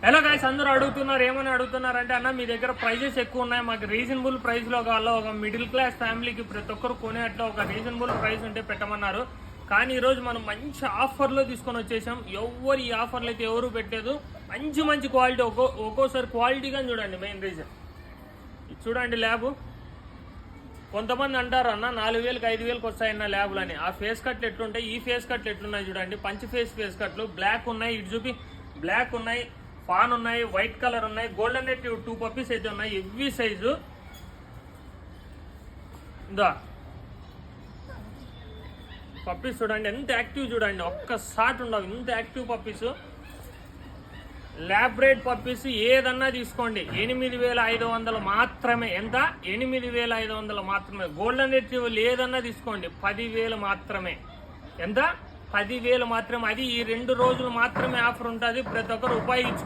Hello guys, అందరూ అడుగుతున్నారు ఏమని అడుగుతున్నారంటే, అన్న మీ దగ్గర ప్రైజెస్ ఎక్కువ ఉన్నాయి, మాకు రీజనబుల్ ప్రైస్ లో కావాలో, ఒక మిడిల్ క్లాస్ ఫ్యామిలీకి ప్రతి ఒక్కరు కొనేట్లో ఒక రీజనబుల్ ప్రైస్ ఉంటే పెట్టమన్నారు. కానీ ఈరోజు మనం మంచి ఆఫర్లో తీసుకొని వచ్చేసాం. ఎవరు ఈ ఆఫర్లు అయితే ఎవరు పెట్టలేదు. మంచి మంచి క్వాలిటీ, ఒక్కోసారి క్వాలిటీగా చూడండి. మెయిన్ రీజన్ చూడండి, ల్యాబ్ కొంతమంది అంటారు అన్న 4,000కి 5,000కి వస్తాయన్న ల్యాబ్లు అని. ఆ ఫేస్ కట్లు ఎట్లుంటాయి, ఈ ఫేస్ కట్లు ఎట్లున్నాయి చూడండి. పంచ్ ఫేస్ కట్లు బ్లాక్ ఉన్నాయి, ఇటు చూపి బ్లాక్ ఉన్నాయి, ఫాన్ ఉన్నాయి, వైట్ కలర్ ఉన్నాయి, గోల్డెన్ నెట్ 2 పప్పీస్ అయితే ఉన్నాయి. ఎవ్వి సైజు ఇందా పప్పీస్ చూడండి ఎంత యాక్టివ్ చూడండి. ఒక్కసారి ఉండవు ఇంత యాక్టివ్ పప్పీస్. ల్యాబ్రేట్ పప్పీస్ ఏదన్నా తీసుకోండి, 8,500 మాత్రమే. ఎంత? 8,500 మాత్రమే. గోల్డెన్ రిట్రీవర్ ఏదన్నా తీసుకోండి 10,000 మాత్రమే. ఎంత? 10,000 మాత్రమే. అది ఈ 2 రోజులు మాత్రమే ఆఫర్ ఉంటుంది. ప్రతి ఒక్కరు ఉపయోగించుకోండి.